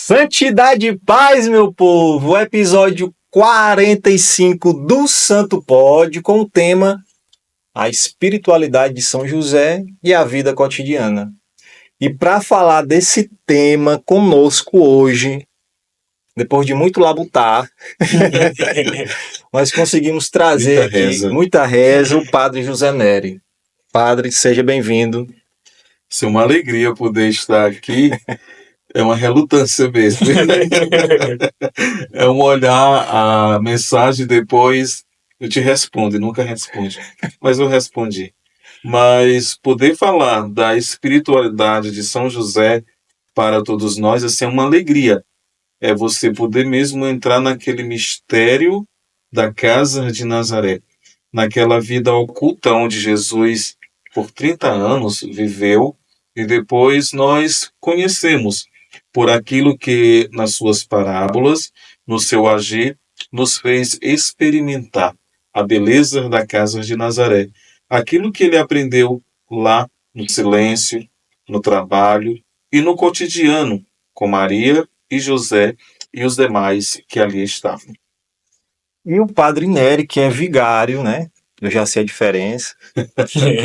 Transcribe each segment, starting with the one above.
Santidade e paz, meu povo! Episódio 45 do Santo Pod, com o tema A Espiritualidade de São José e a Vida Cotidiana. E para falar desse tema conosco hoje, depois de muito labutar, nós conseguimos trazer muita reza, o Padre José Neri. Padre, seja bem-vindo. É uma alegria poder estar aqui. É uma relutância mesmo. É um olhar a mensagem, depois eu te respondo, e nunca responde. Mas eu respondi. Mas poder falar da espiritualidade de São José para todos nós, assim, é uma alegria. É você poder mesmo entrar naquele mistério da casa de Nazaré, naquela vida oculta onde Jesus, por 30 anos, viveu, e depois nós conhecemos por aquilo que, nas suas parábolas, no seu agir, nos fez experimentar a beleza da casa de Nazaré. Aquilo que ele aprendeu lá no silêncio, no trabalho e no cotidiano, com Maria e José e os demais que ali estavam. E o Padre Neri, que é vigário, né? Eu já sei a diferença.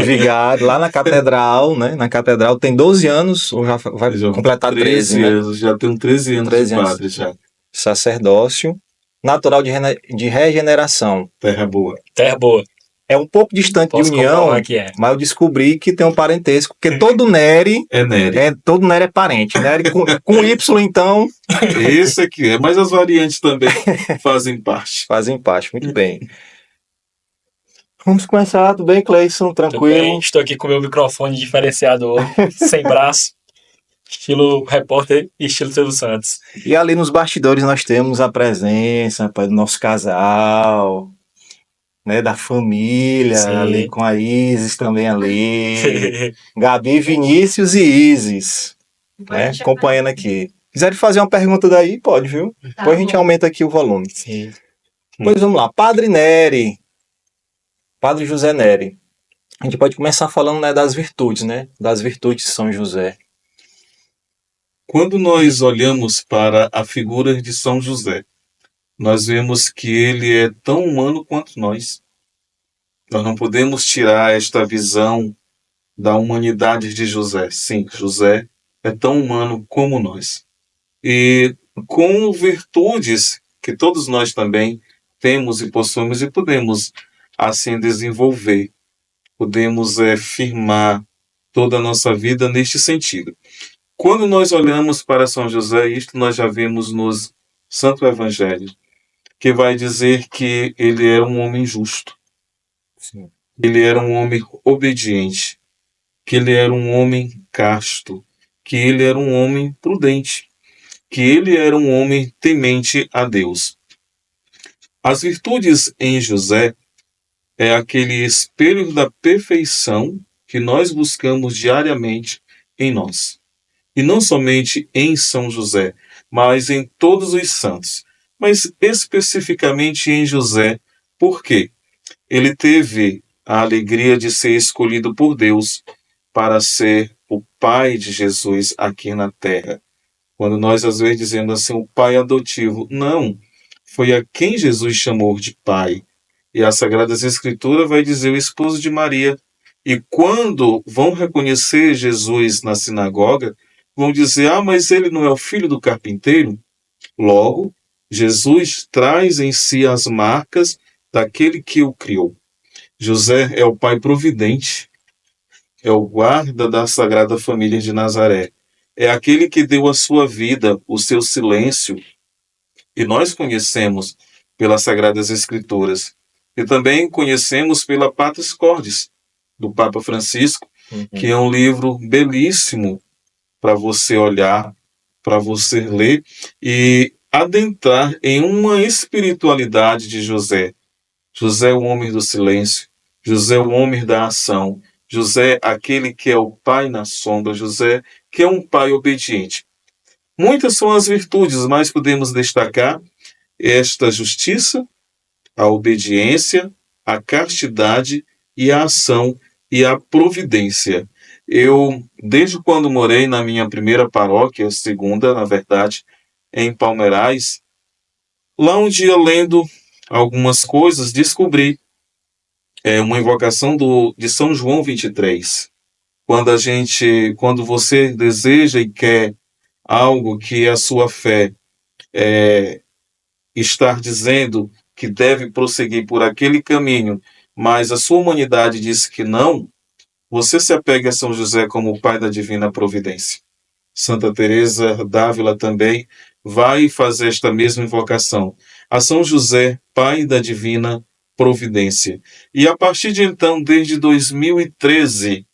Vigário, lá na catedral, né? Na catedral tem 12 anos, ou já vai completar 13, né? Já tenho 13 anos 13 de padre, já. Sacerdócio, natural de regeneração. Terra Boa. Terra Boa. É um pouco distante de União, mas eu descobri que tem um parentesco, porque todo Neri é Neri. Todo Neri é parente. Neri com Y, então... Esse aqui é, mas as variantes também fazem parte. Fazem parte, muito bem. Vamos começar, tudo bem, Cleison? Tranquilo? Tudo bem, estou aqui com o meu microfone diferenciado hoje, sem braço, estilo repórter e estilo Silvio Santos. E ali nos bastidores nós temos a presença do nosso casal, né, da família, sim, ali com a Isis também ali, Gabi, Vinícius e Isis, né, acompanhando aqui. Quiserem fazer uma pergunta daí, pode, viu? Tá, depois a gente aumenta aqui o volume. Sim. Pois vamos lá, Padre Neri, Padre José Neri. A gente pode começar falando, né, das virtudes, né, das virtudes de São José. Quando nós olhamos para a figura de São José, nós vemos que ele é tão humano quanto nós. Nós não podemos tirar esta visão da humanidade de José. Sim, José é tão humano como nós. E com virtudes que todos nós também temos e possuímos e podemos assim desenvolver. Podemos firmar toda a nossa vida neste sentido. Quando nós olhamos para São José, isto nós já vemos no Santo Evangelho, que vai dizer que ele era um homem justo. Sim. Ele era um homem obediente, que ele era um homem casto, que ele era um homem prudente, que ele era um homem temente a Deus. As virtudes em José é aquele espelho da perfeição que nós buscamos diariamente em nós. E não somente em São José, mas em todos os santos. Mas especificamente em José, porque ele teve a alegria de ser escolhido por Deus para ser o pai de Jesus aqui na terra. Quando nós às vezes dizemos assim, o pai adotivo. Não, foi a quem Jesus chamou de pai. E a Sagrada Escritura vai dizer o esposo de Maria. E quando vão reconhecer Jesus na sinagoga, vão dizer, mas ele não é o filho do carpinteiro? Logo, Jesus traz em si as marcas daquele que o criou. José é o pai providente, é o guarda da Sagrada Família de Nazaré. É aquele que deu a sua vida, o seu silêncio. E nós conhecemos pelas Sagradas Escrituras. E também conhecemos pela Patris Cordis, do Papa Francisco, que é um livro belíssimo para você olhar, para você ler e adentrar em uma espiritualidade de José. José, o homem do silêncio. José, o homem da ação. José, aquele que é o pai na sombra. José, que é um pai obediente. Muitas são as virtudes, mas podemos destacar esta justiça, a obediência, a castidade e a ação e a providência. Eu, desde quando morei na minha primeira paróquia, segunda, na verdade, em Palmeirais, lá um dia lendo algumas coisas, descobri uma invocação de São João 23. Quando você deseja e quer algo que a sua fé está dizendo que deve prosseguir por aquele caminho, mas a sua humanidade diz que não, você se apega a São José como o pai da divina providência. Santa Teresa d'Ávila também vai fazer esta mesma invocação a São José, pai da divina providência. E a partir de então, desde 2013,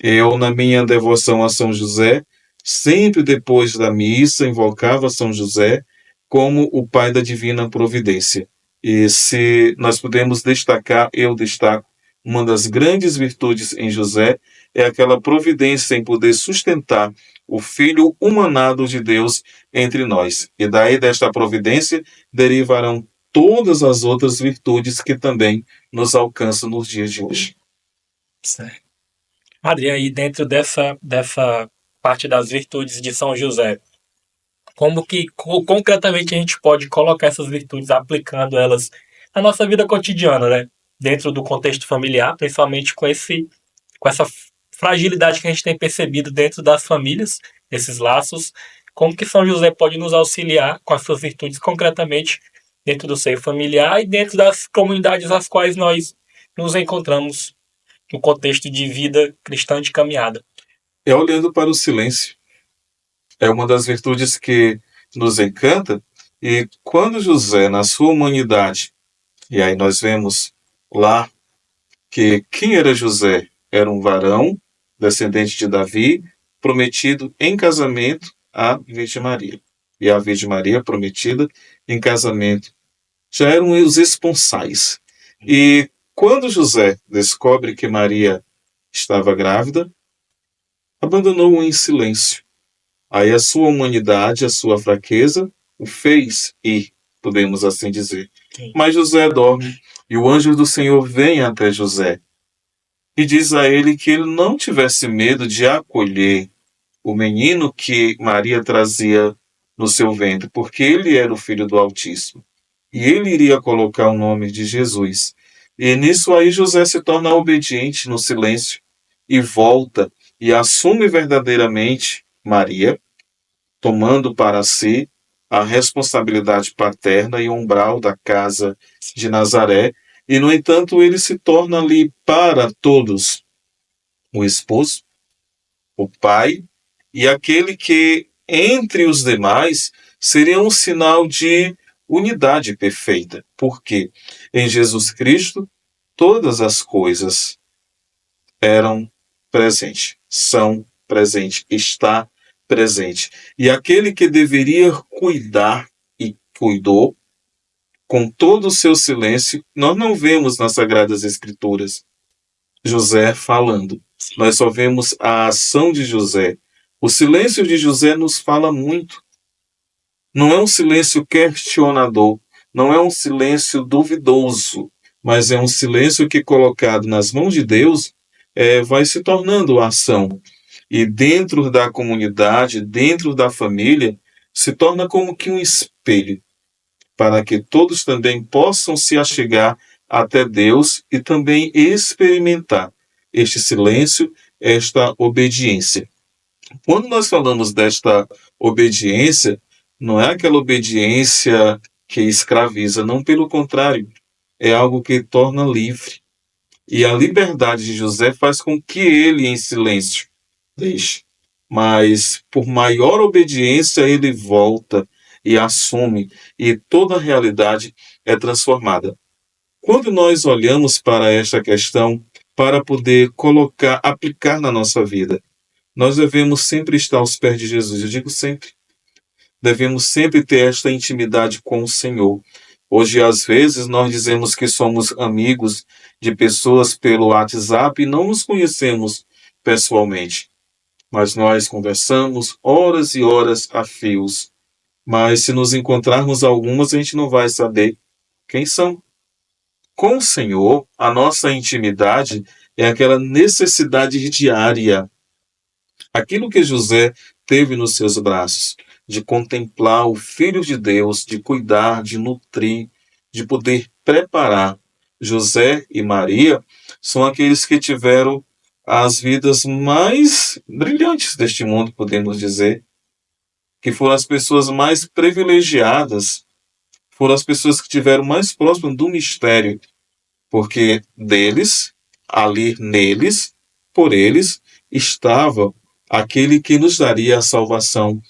eu, na minha devoção a São José, sempre depois da missa, invocava São José como o pai da divina providência. E se nós podemos destacar, eu destaco, uma das grandes virtudes em José é aquela providência em poder sustentar o Filho humanado de Deus entre nós. E daí desta providência derivarão todas as outras virtudes que também nos alcançam nos dias de hoje. Certo. Padre, aí dentro dessa parte das virtudes de São José, como que concretamente a gente pode colocar essas virtudes, aplicando elas na nossa vida cotidiana, né? Dentro do contexto familiar, principalmente com essa fragilidade que a gente tem percebido dentro das famílias, esses laços, como que São José pode nos auxiliar com as suas virtudes concretamente dentro do seio familiar e dentro das comunidades às quais nós nos encontramos no contexto de vida cristã de caminhada. É olhando para o silêncio. É uma das virtudes que nos encanta, e quando José, na sua humanidade, e aí nós vemos lá que quem era José? Era um varão, descendente de Davi, prometido em casamento à Virgem Maria. E a Virgem Maria prometida em casamento já eram os esponsais. E quando José descobre que Maria estava grávida, abandonou-o em silêncio. Aí a sua humanidade, a sua fraqueza, o fez ir, podemos assim dizer. Sim. Mas José dorme, e o anjo do Senhor vem até José e diz a ele que ele não tivesse medo de acolher o menino que Maria trazia no seu ventre, porque ele era o Filho do Altíssimo. E ele iria colocar o nome de Jesus. E nisso aí José se torna obediente no silêncio e volta e assume verdadeiramente Maria, tomando para si a responsabilidade paterna e umbral da casa de Nazaré, e, no entanto, ele se torna ali para todos o esposo, o pai, e aquele que, entre os demais, seria um sinal de unidade perfeita. Porque em Jesus Cristo, todas as coisas eram presentes, são presentes, está presente. E aquele que deveria cuidar e cuidou, com todo o seu silêncio, nós não vemos nas Sagradas Escrituras José falando. Nós só vemos a ação de José. O silêncio de José nos fala muito. Não é um silêncio questionador, não é um silêncio duvidoso, mas é um silêncio que, colocado nas mãos de Deus, vai se tornando ação. E dentro da comunidade, dentro da família, se torna como que um espelho, para que todos também possam se achegar até Deus e também experimentar este silêncio, esta obediência. Quando nós falamos desta obediência, não é aquela obediência que escraviza, não, pelo contrário, é algo que torna livre. E a liberdade de José faz com que ele, em silêncio, deixe. Mas, por maior obediência, ele volta e assume, e toda a realidade é transformada. Quando nós olhamos para esta questão, para poder aplicar na nossa vida, nós devemos sempre estar aos pés de Jesus. Eu digo sempre. Devemos sempre ter esta intimidade com o Senhor. Hoje, às vezes, nós dizemos que somos amigos de pessoas pelo WhatsApp e não nos conhecemos pessoalmente. Mas nós conversamos horas e horas a fios. Mas se nos encontrarmos algumas, a gente não vai saber quem são. Com o Senhor, a nossa intimidade é aquela necessidade diária. Aquilo que José teve nos seus braços. de contemplar o Filho de Deus, de cuidar, de nutrir, de poder preparar. José e Maria são aqueles que tiveram as vidas mais brilhantes deste mundo, podemos dizer, que foram as pessoas mais privilegiadas, foram as pessoas que estiveram mais próximas do mistério, porque deles, ali neles, por eles, estava aquele que nos daria a salvação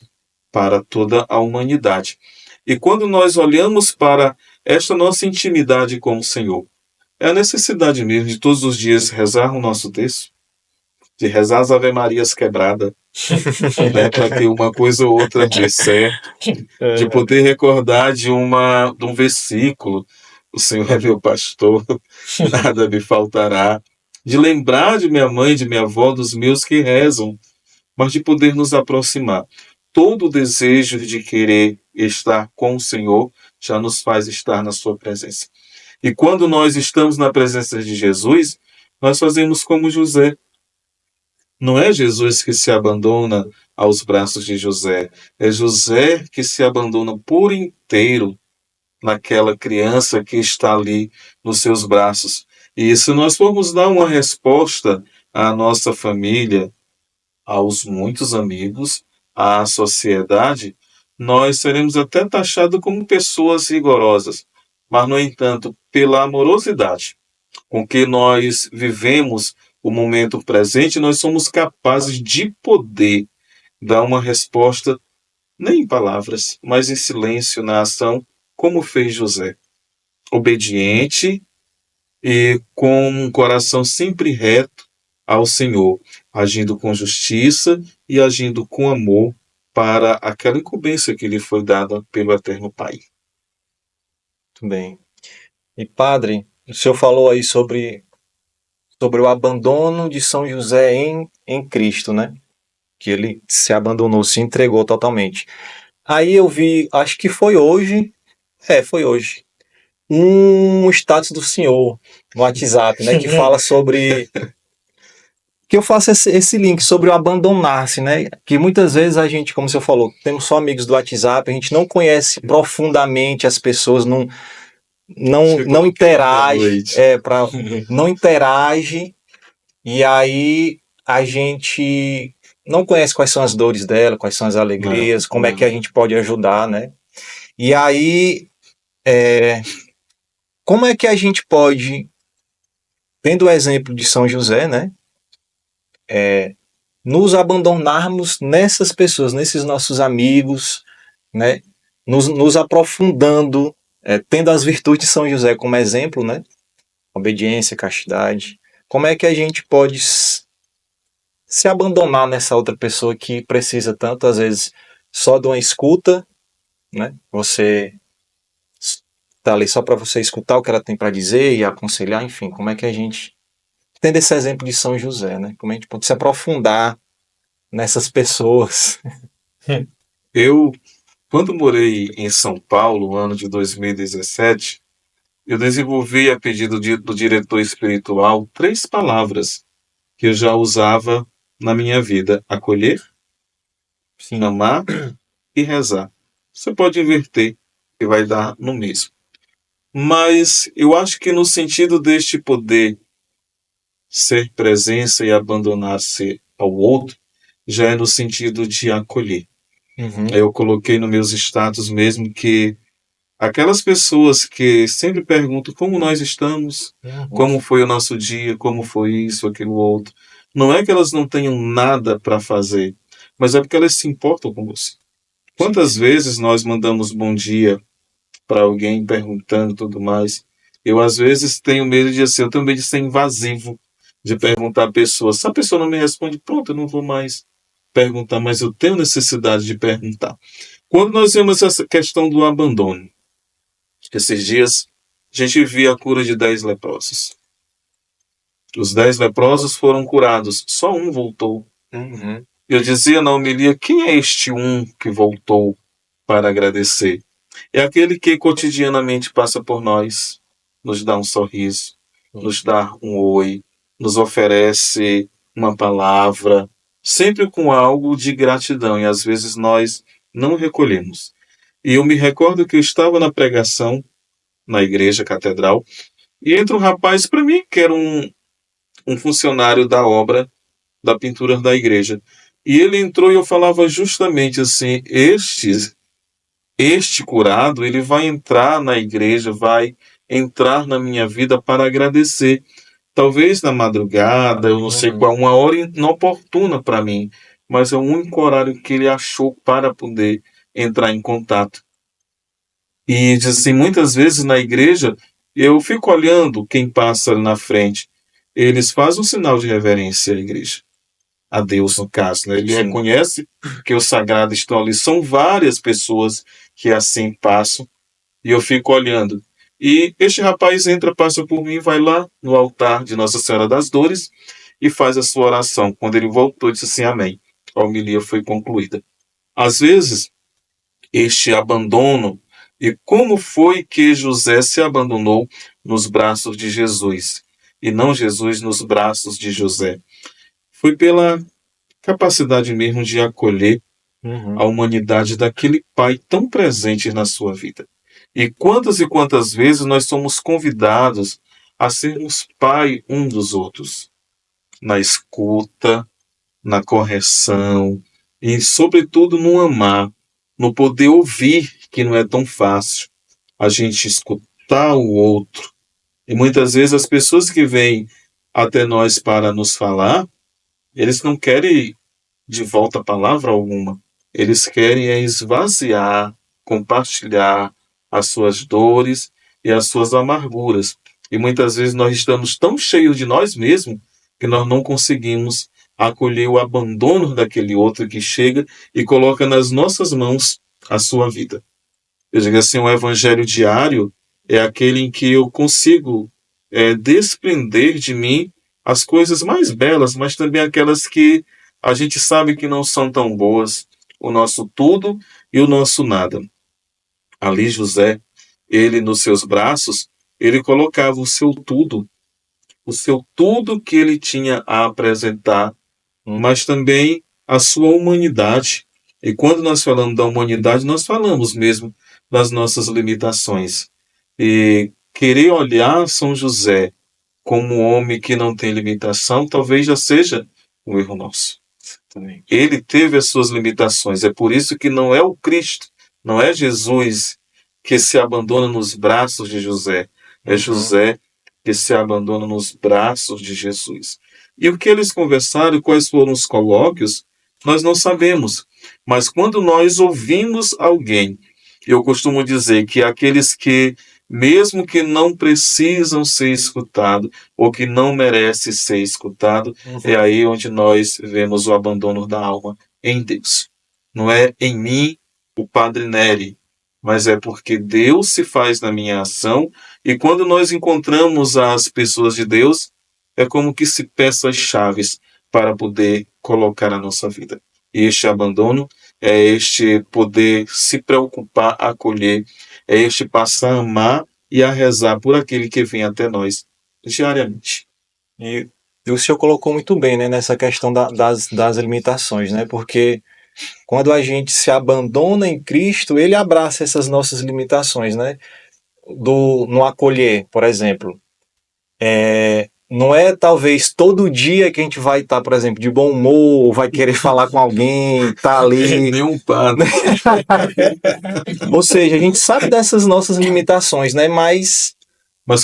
para toda a humanidade. E quando nós olhamos para esta nossa intimidade com o Senhor, é a necessidade mesmo de todos os dias rezar o nosso texto, de rezar as Ave Marias quebradas, né, para que uma coisa ou outra dê certo, de poder recordar de um versículo, o Senhor é meu pastor, nada me faltará, de lembrar de minha mãe, de minha avó, dos meus que rezam, mas de poder nos aproximar. Todo o desejo de querer estar com o Senhor já nos faz estar na sua presença. E quando nós estamos na presença de Jesus, nós fazemos como José. Não é Jesus que se abandona aos braços de José, é José que se abandona por inteiro naquela criança que está ali nos seus braços. E se nós formos dar uma resposta à nossa família, aos muitos amigos, à sociedade, nós seremos até taxados como pessoas rigorosas. Mas, no entanto, pela amorosidade com que nós vivemos o momento presente, nós somos capazes de poder dar uma resposta, nem em palavras, mas em silêncio, na ação, como fez José. Obediente e com um coração sempre reto ao Senhor, agindo com justiça e agindo com amor para aquela incumbência que lhe foi dada pelo Eterno Pai. Muito bem. E padre, o senhor falou aí sobre o abandono de São José em Cristo, né? Que ele se abandonou, se entregou totalmente. Aí eu vi, acho que foi hoje, foi hoje, um status do senhor no WhatsApp, né? Que fala sobre... que eu faço esse link sobre o abandonar-se, né? Que muitas vezes a gente, como o senhor falou, temos só amigos do WhatsApp, a gente não conhece profundamente as pessoas, não interage, não interage, e aí a gente não conhece quais são as dores dela, quais são as alegrias, como é que a gente pode ajudar, né? E aí, como é que a gente pode, tendo o exemplo de São José, né? Nos abandonarmos nessas pessoas, nesses nossos amigos, né? Nos aprofundando, tendo as virtudes de São José como exemplo, né? Obediência, castidade. Como é que a gente pode se abandonar nessa outra pessoa que precisa tanto, às vezes, só de uma escuta, né? Você tá ali só para você escutar o que ela tem para dizer e aconselhar, enfim, como é que a gente, tendo esse exemplo de São José, né? Como a gente pode se aprofundar nessas pessoas. Eu, quando morei em São Paulo, no ano de 2017, eu desenvolvi, a pedido do diretor espiritual, 3 palavras que eu já usava na minha vida: acolher, Sim. amar e rezar. Você pode inverter, que vai dar no mesmo. Mas eu acho que no sentido deste poder ser presença e abandonar-se ao outro, já é no sentido de acolher. Uhum. Eu coloquei nos meus status mesmo que aquelas pessoas que sempre perguntam como nós estamos, como foi o nosso dia, como foi isso, aquilo, outro. Não é que elas não tenham nada para fazer, mas é porque elas se importam com você. Quantas vezes nós mandamos bom dia para alguém perguntando tudo mais? Eu, às vezes, tenho medo de ser, eu tenho medo de ser invasivo, de perguntar a pessoa. Se a pessoa não me responde, pronto, eu não vou mais perguntar, mas eu tenho necessidade de perguntar. Quando nós vemos essa questão do abandono, esses dias a gente via a cura de 10 leprosos. Os 10 leprosos foram curados, só um voltou. Uhum. Eu dizia na homilia, quem é este um que voltou para agradecer? É aquele que cotidianamente passa por nós, nos dá um sorriso, nos dá um oi, nos oferece uma palavra, sempre com algo de gratidão. E às vezes nós não recolhemos. E eu me recordo que eu estava na pregação, na igreja catedral, e entra um rapaz para mim, que era um funcionário da obra, da pintura da igreja. E ele entrou e eu falava justamente assim, este curado, ele vai entrar na igreja, vai entrar na minha vida para agradecer. Talvez na madrugada, eu não sei qual, uma hora inoportuna para mim, mas é o único horário que ele achou para poder entrar em contato. E diz assim, muitas vezes na igreja, eu fico olhando quem passa ali na frente. Eles fazem um sinal de reverência à igreja. A Deus, no caso, né? Ele Sim. reconhece que os sagrados estão ali. São várias pessoas que assim passam. E eu fico olhando. E este rapaz entra, passa por mim, vai lá no altar de Nossa Senhora das Dores e faz a sua oração. Quando ele voltou, disse assim, amém. A homilia foi concluída. Às vezes, este abandono, e como foi que José se abandonou nos braços de Jesus, e não Jesus nos braços de José? Foi pela capacidade mesmo de acolher a humanidade daquele pai tão presente na sua vida. E quantas vezes nós somos convidados a sermos pai um dos outros, na escuta, na correção e, sobretudo, no amar, no poder ouvir, que não é tão fácil, a gente escutar o outro. E muitas vezes as pessoas que vêm até nós para nos falar, eles não querem de volta palavra alguma. Eles querem esvaziar, compartilhar as suas dores e as suas amarguras. E muitas vezes nós estamos tão cheios de nós mesmos que nós não conseguimos acolher o abandono daquele outro que chega e coloca nas nossas mãos a sua vida. Eu digo assim, um evangelho diário é aquele em que eu consigo desprender de mim as coisas mais belas, mas também aquelas que a gente sabe que não são tão boas, o nosso tudo e o nosso nada. Ali José, ele nos seus braços, ele colocava o seu tudo que ele tinha a apresentar, mas também a sua humanidade. E quando nós falamos da humanidade, nós falamos mesmo das nossas limitações. E querer olhar São José como um homem que não tem limitação, talvez já seja um erro nosso. Também. Ele teve as suas limitações. É por isso que não é o Cristo, não é Jesus que se abandona nos braços de José. É José que se abandona nos braços de Jesus. E o que eles conversaram, quais foram os colóquios, nós não sabemos. Mas quando nós ouvimos alguém, eu costumo dizer que aqueles que, mesmo que não precisam ser escutados, ou que não merecem ser escutados, é aí onde nós vemos o abandono da alma em Deus. Não é em mim, o Padre Neri, mas é porque Deus se faz na minha ação, e quando nós encontramos as pessoas de Deus, é como que se peçam as chaves para poder colocar a nossa vida. E este abandono é este poder se preocupar, acolher, é este passar a amar e a rezar por aquele que vem até nós diariamente. E o senhor colocou muito bem, né, nessa questão das limitações, né? Porque quando a gente se abandona em Cristo, ele abraça essas nossas limitações, né? No acolher, por exemplo. Não é talvez todo dia que a gente vai estar, por exemplo, de bom humor, vai querer falar com alguém, tá ali. Nenhum padre. Ou seja, a gente sabe dessas nossas limitações, né? Mas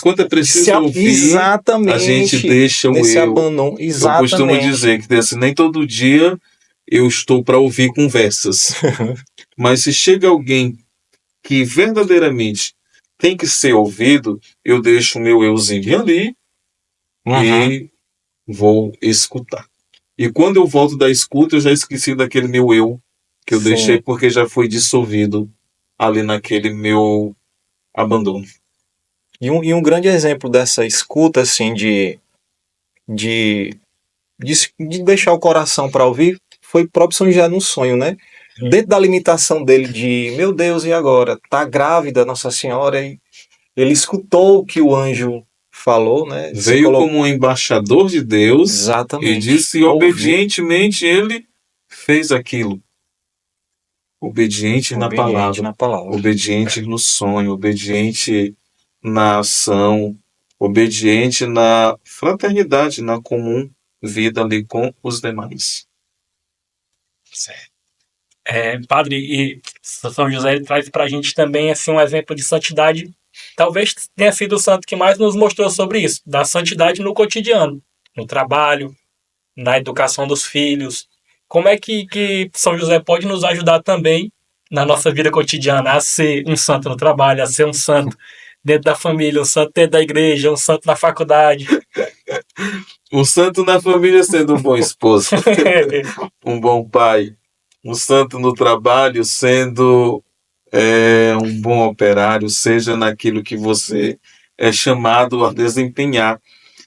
quando é preciso ouvir, exatamente, a gente deixa o nesse eu. abandono. Eu costumo Exatamente. dizer que assim, nem todo dia eu estou para ouvir conversas. Mas se chega alguém que verdadeiramente tem que ser ouvido, eu deixo o meu euzinho ali e vou escutar. E quando eu volto da escuta, eu já esqueci daquele meu eu que eu Sim. deixei porque já foi dissolvido ali naquele meu abandono. E um grande exemplo dessa escuta, assim, de deixar o coração para ouvir, foi o próprio São José no sonho, né? Dentro da limitação dele de, meu Deus, e agora? Tá grávida Nossa Senhora? E ele escutou o que o anjo falou, né? Veio como um embaixador de Deus. Exatamente. E disse, e obedientemente ele fez aquilo. obediente na palavra, na palavra. obediente no sonho, obediente na ação, obediente na fraternidade, na comum vida ali com os demais. Certo. Padre, e São José ele traz para a gente também assim, um exemplo de santidade. Talvez tenha sido o santo que mais nos mostrou sobre isso, da santidade no cotidiano, no trabalho, na educação dos filhos. Como é que São José pode nos ajudar também na nossa vida cotidiana a ser um santo no trabalho, a ser um santo dentro da família, um santo dentro da igreja, um santo na faculdade? Um santo na família sendo um bom esposo, um bom pai. Um santo no trabalho sendo um bom operário, seja naquilo que você é chamado a desempenhar.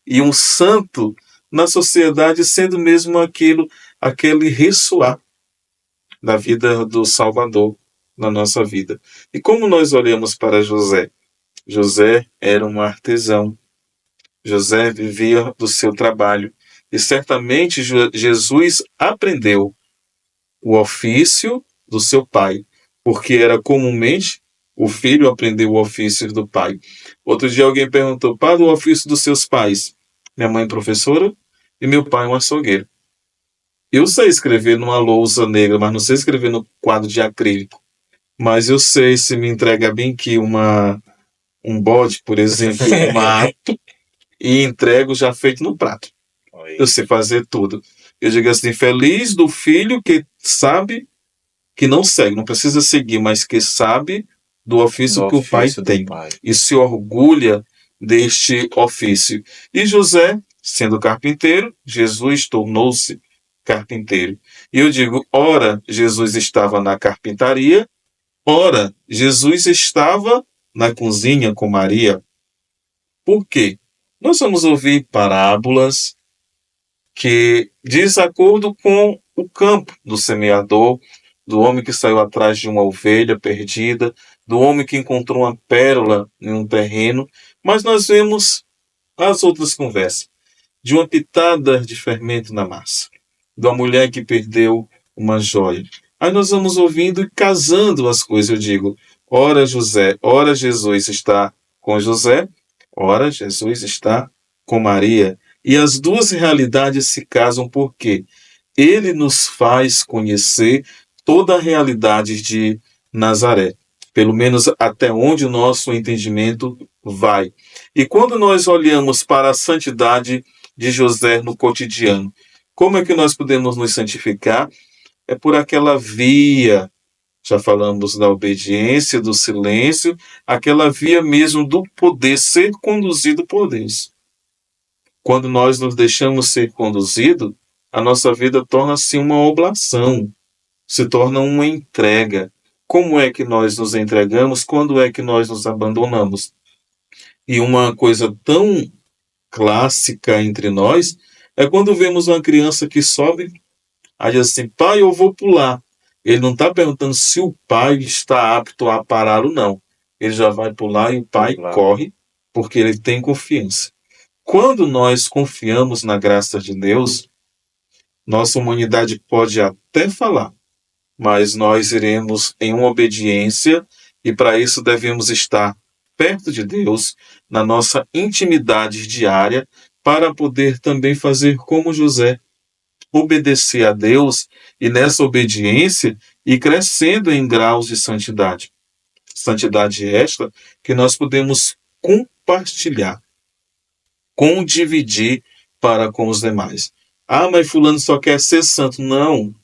E um santo na sociedade sendo mesmo aquele ressoar da vida do Salvador na nossa vida. E como nós olhamos para José? José era um artesão. José vivia do seu trabalho. E certamente Jesus aprendeu o ofício do seu pai, porque era comumente o filho aprender o ofício do pai. Outro dia alguém perguntou: para o ofício dos seus pais? Minha mãe professora e meu pai um açougueiro. Eu sei escrever numa lousa negra, mas não sei escrever no quadro de acrílico. Mas eu sei, se me entrega bem aqui um bode, por exemplo, mato e entrego já feito no prato. Eu sei fazer tudo. Eu digo assim: feliz do filho que sabe, que não segue, não precisa seguir, mas que sabe do ofício que o pai tem. E se orgulha deste ofício. E José, sendo carpinteiro, Jesus tornou-se carpinteiro. E eu digo, ora, Jesus estava na carpintaria, ora, Jesus estava na cozinha com Maria. Por quê? Nós vamos ouvir parábolas que, de acordo com o campo do semeador, do homem que saiu atrás de uma ovelha perdida, do homem que encontrou uma pérola em um terreno, mas nós vemos as outras conversas, de uma pitada de fermento na massa, de uma mulher que perdeu uma joia. Aí nós vamos ouvindo e casando as coisas. Eu digo, ora José, ora Jesus está com José, ora Jesus está com Maria. E as duas realidades se casam porque ele nos faz conhecer toda a realidade de Nazaré, pelo menos até onde o nosso entendimento vai. E quando nós olhamos para a santidade de José no cotidiano, como é que nós podemos nos santificar? É por aquela via, já falamos da obediência, do silêncio, aquela via mesmo do poder ser conduzido por Deus. Quando nós nos deixamos ser conduzidos, a nossa vida torna-se uma oblação, se torna uma entrega. Como é que nós nos entregamos? Quando é que nós nos abandonamos? E uma coisa tão clássica entre nós é quando vemos uma criança que sobe, aí diz assim, pai, eu vou pular. Ele não está perguntando se o pai está apto a pará-lo, não. Ele já vai pular e o pai corre, porque ele tem confiança. Quando nós confiamos na graça de Deus, nossa humanidade pode até falar, mas nós iremos em uma obediência e para isso devemos estar perto de Deus, na nossa intimidade diária, para poder também fazer como José, obedecer a Deus e nessa obediência ir crescendo em graus de santidade. Santidade esta que nós podemos compartilhar, condividir para com os demais. Ah, mas fulano só quer ser santo. Não.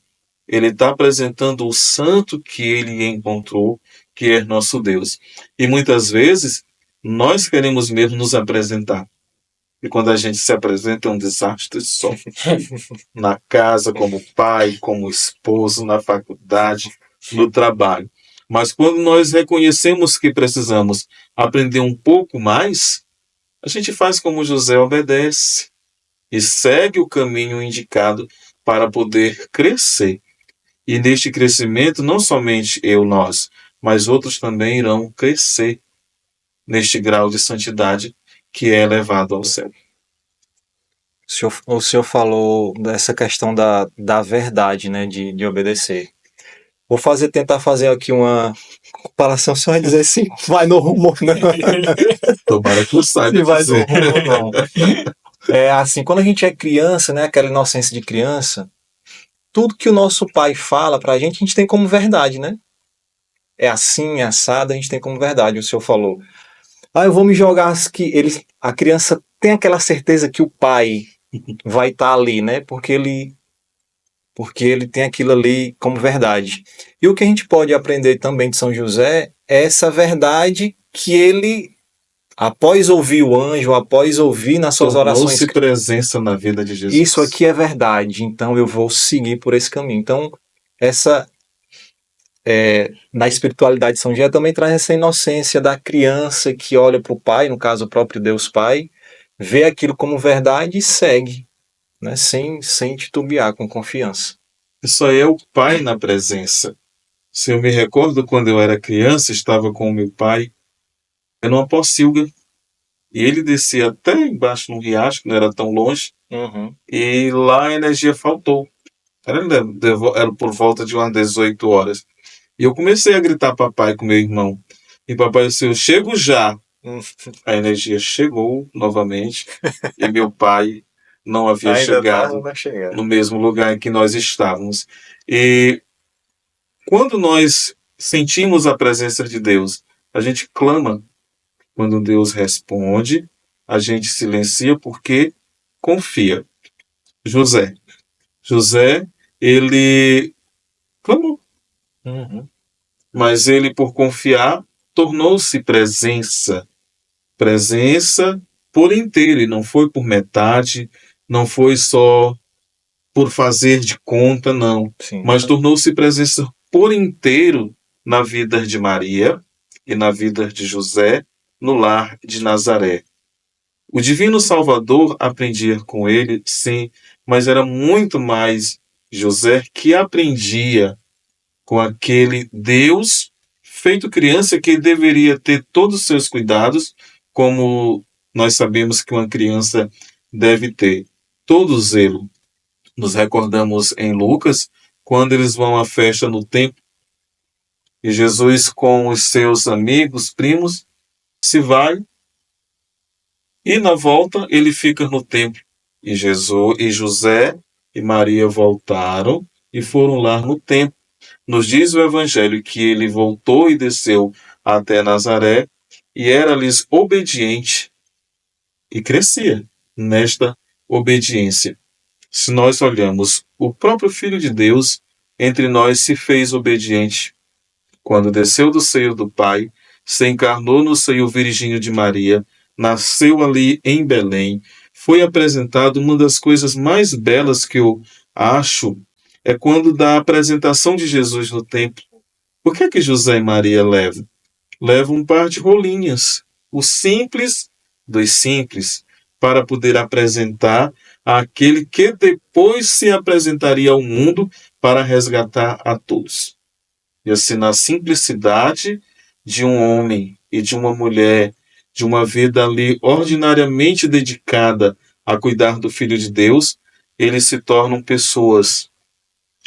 Ele está apresentando o santo que ele encontrou, que é nosso Deus. E muitas vezes, nós queremos mesmo nos apresentar. E quando a gente se apresenta, é um desastre só. Na casa, como pai, como esposo, na faculdade, no trabalho. Mas quando nós reconhecemos que precisamos aprender um pouco mais, a gente faz como José, obedece e segue o caminho indicado para poder crescer. E neste crescimento, não somente nós, mas outros também irão crescer neste grau de santidade que é elevado ao céu. O senhor falou dessa questão da verdade, né, de obedecer. tentar fazer aqui uma comparação só dizer assim, vai no rumo, não. Tomara que eu saiba Se vai no dizer. rumo, não. É assim, quando a gente é criança, né, aquela inocência de criança, tudo que o nosso pai fala pra gente, a gente tem como verdade, né? É assim, é assado, a gente tem como verdade. O senhor falou, eu vou me jogar que a criança tem aquela certeza que o pai vai estar ali, né? Porque ele tem aquilo ali como verdade. E o que a gente pode aprender também de São José é essa verdade que ele, após ouvir o anjo, após ouvir nas suas orações, Tornou-se presença na vida de Jesus. isso aqui é verdade, então eu vou seguir por esse caminho. Então, essa na espiritualidade de São José também traz essa inocência da criança que olha para o Pai, no caso o próprio Deus Pai, vê aquilo como verdade e segue, né, sem titubear, com confiança. Isso aí é o pai na presença. Se eu me recordo, quando eu era criança, estava com o meu pai, era uma pocilga, e ele descia até embaixo no riacho, que não era tão longe, Uhum. e lá a energia faltou. Era por volta de umas 18 horas. E eu comecei a gritar papai com meu irmão. E papai disse, eu chego já. A energia chegou novamente, e meu pai não havia chegado no mesmo lugar em que nós estávamos. E quando nós sentimos a presença de Deus, a gente clama. Quando Deus responde, a gente silencia porque confia. José. José, ele clamou, Uhum. mas ele, por confiar, tornou-se presença. Presença por inteiro, e não foi por metade, não foi só por fazer de conta, não. Sim. Mas tornou-se presença por inteiro na vida de Maria e na vida de José, no lar de Nazaré. O Divino Salvador aprendia com ele, sim, mas era muito mais José que aprendia com aquele Deus feito criança que deveria ter todos os seus cuidados, como nós sabemos que uma criança deve ter. Todo zelo. Nos recordamos em Lucas, quando eles vão à festa no templo, e Jesus com os seus amigos, primos, se vai, e na volta ele fica no templo. E Jesus e José e Maria voltaram e foram lá no templo. Nos diz o Evangelho que ele voltou e desceu até Nazaré e era-lhes obediente e crescia nesta obediência. Se nós olhamos, o próprio Filho de Deus entre nós se fez obediente. Quando desceu do seio do Pai, se encarnou no seio virgíneo de Maria, nasceu ali em Belém, foi apresentado. Uma das coisas mais belas que eu acho é quando da apresentação de Jesus no templo. O que é que José e Maria levam? Levam um par de rolinhas, o simples dos simples, para poder apresentar àquele que depois se apresentaria ao mundo para resgatar a todos. E assim, na simplicidade de um homem e de uma mulher, de uma vida ali ordinariamente dedicada a cuidar do Filho de Deus, eles se tornam pessoas